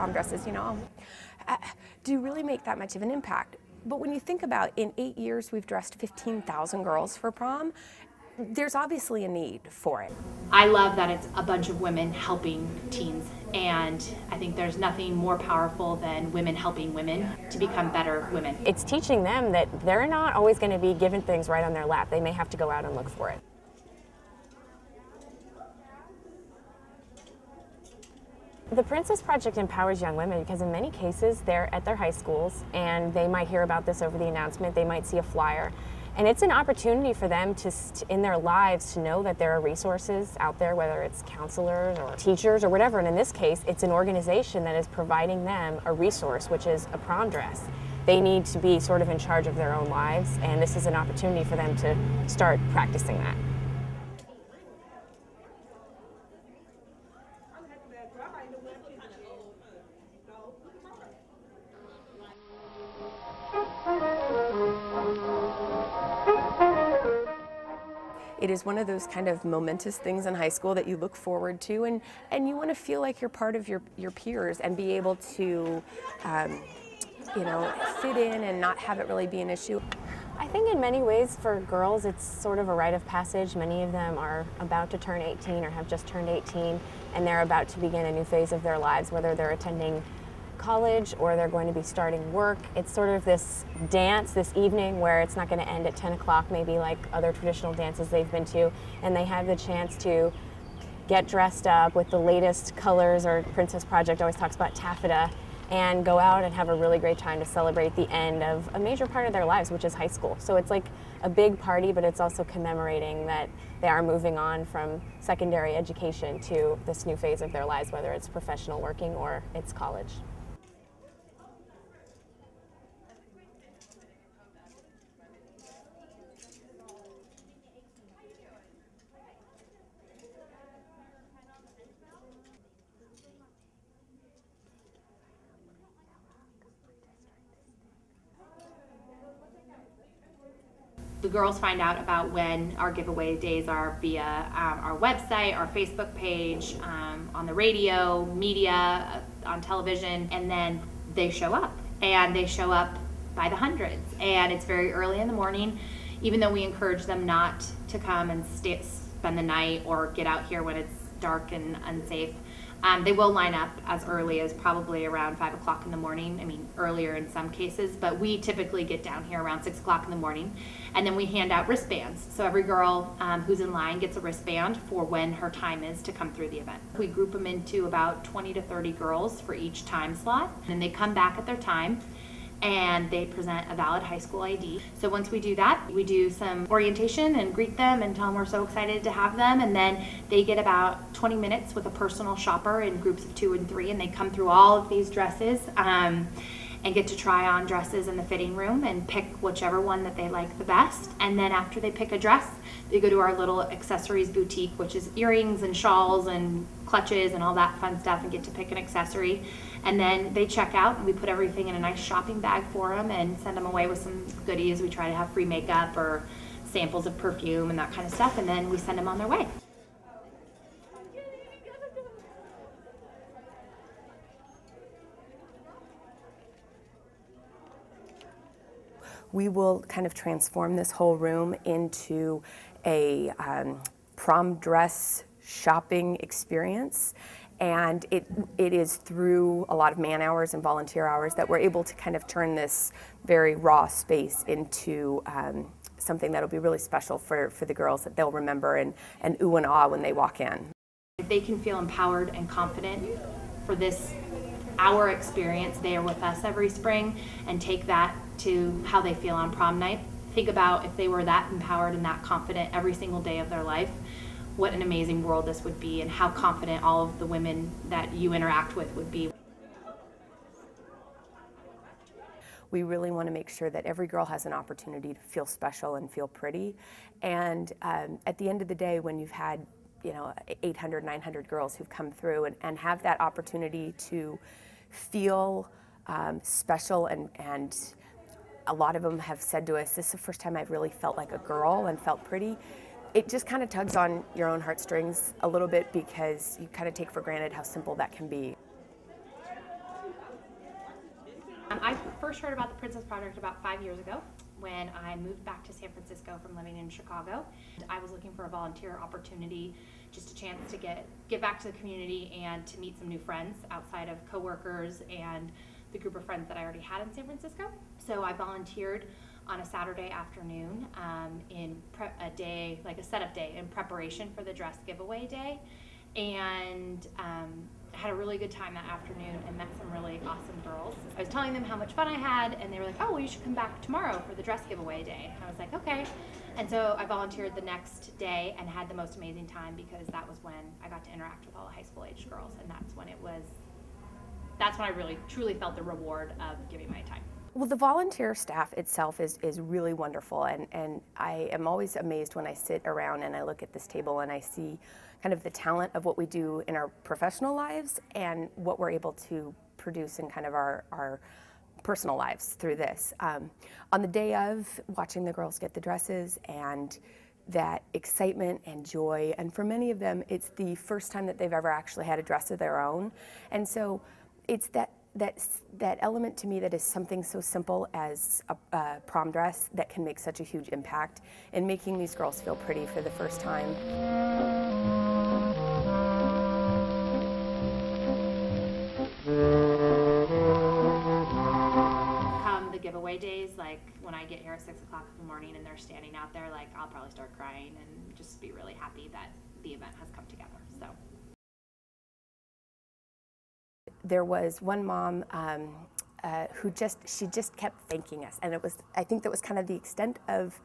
prom dresses, do really make that much of an impact. But when you think about, in 8 years, we've dressed 15,000 girls for prom, there's obviously a need for it. I love that it's a bunch of women helping teens, and I think there's nothing more powerful than women helping women to become better women. It's teaching them that they're not always going to be given things right on their lap. They may have to go out and look for it. The Princess Project empowers young women because in many cases they're at their high schools and they might hear about this over the announcement, they might see a flyer. And it's an opportunity for them to, in their lives, to know that there are resources out there, whether it's counselors or teachers or whatever. And in this case, it's an organization that is providing them a resource, which is a prom dress. They need to be sort of in charge of their own lives, and this is an opportunity for them to start practicing that. It is one of those kind of momentous things in high school that you look forward to, and you want to feel like you're part of your peers and be able to, fit in and not have it really be an issue. I think in many ways for girls it's sort of a rite of passage. Many of them are about to turn 18 or have just turned 18, and they're about to begin a new phase of their lives, whether they're attending college or they're going to be starting work. It's sort of this dance, this evening where it's not going to end at 10 o'clock, maybe like other traditional dances they've been to, and they have the chance to get dressed up with the latest colors, or Princess Project always talks about taffeta, and go out and have a really great time to celebrate the end of a major part of their lives, which is high school. So it's like a big party, but it's also commemorating that they are moving on from secondary education to this new phase of their lives, whether it's professional working or it's college. The girls find out about when our giveaway days are via our website, our Facebook page, on the radio, media, on television, and then they show up. And they show up by the hundreds. And it's very early in the morning, even though we encourage them not to come and spend the night or get out here when it's dark and unsafe. They will line up as early as probably around 5 o'clock in the morning. I mean, earlier in some cases, but we typically get down here around 6 o'clock in the morning. And then we hand out wristbands. So every girl who's in line gets a wristband for when her time is to come through the event. We group them into about 20 to 30 girls for each time slot. And they come back at their time, and they present a valid high school ID. So once we do that, we do some orientation and greet them and tell them we're so excited to have them, and then they get about 20 minutes with a personal shopper in groups of 2 and 3, and they come through all of these dresses and get to try on dresses in the fitting room and pick whichever one that they like the best. And then after they pick a dress, they go to our little accessories boutique, which is earrings and shawls and clutches and all that fun stuff, and get to pick an accessory. And then they check out, and we put everything in a nice shopping bag for them and send them away with some goodies. We try to have free makeup or samples of perfume and that kind of stuff, and then we send them on their way. We will kind of transform this whole room into a prom dress shopping experience. And it is through a lot of man hours and volunteer hours that we're able to kind of turn this very raw space into something that'll be really special for the girls, that they'll remember and ooh and ah when they walk in. If they can feel empowered and confident for this hour experience, they are with us every spring, and take that to how they feel on prom night. Think about if they were that empowered and that confident every single day of their life, what an amazing world this would be, and how confident all of the women that you interact with would be. We really want to make sure that every girl has an opportunity to feel special and feel pretty. And at the end of the day, when you've had 800, 900 girls who've come through and have that opportunity to feel special, and a lot of them have said to us, this is the first time I've really felt like a girl and felt pretty. It just kind of tugs on your own heartstrings a little bit, because you kind of take for granted how simple that can be. first heard about the Princess Project about 5 years ago when I moved back to San Francisco from living in Chicago. I was looking for a volunteer opportunity, just a chance to give back to the community and to meet some new friends outside of coworkers and the group of friends that I already had in San Francisco. So I volunteered on a Saturday afternoon in a setup day in preparation for the dress giveaway day, and I had a really good time that afternoon and met some really awesome girls. I was telling them how much fun I had, and they were like, oh, well, you should come back tomorrow for the dress giveaway day. And I was like, okay. And so I volunteered the next day and had the most amazing time, because that was when I got to interact with all the high school aged girls, and that's when I really truly felt the reward of giving my time. Well, the volunteer staff itself is really wonderful, and I am always amazed when I sit around and I look at this table and I see kind of the talent of what we do in our professional lives and what we're able to produce in kind of our personal lives through this. On the day of, watching the girls get the dresses and that excitement and joy, and for many of them, it's the first time that they've ever actually had a dress of their own, and so it's that element to me that is something so simple as a prom dress that can make such a huge impact in making these girls feel pretty for the first time. Come the giveaway days, like when I get here at 6 o'clock in the morning and they're standing out there, like I'll probably start crying and just be really happy that the event has come together. So. There was one mom who just kept thanking us, and I think that was kind of the extent of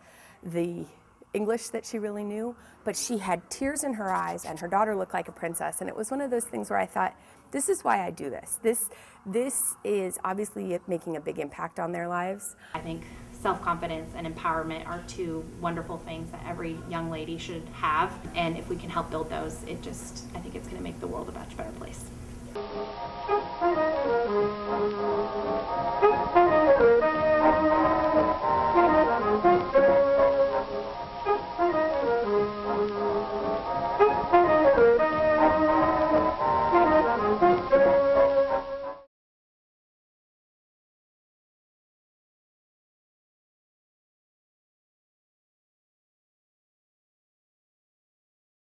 the English that she really knew, but she had tears in her eyes and her daughter looked like a princess, and it was one of those things where I thought, this is why I do this. This is obviously making a big impact on their lives. I think self-confidence and empowerment are two wonderful things that every young lady should have, and if we can help build those, I think it's going to make the world a much better place.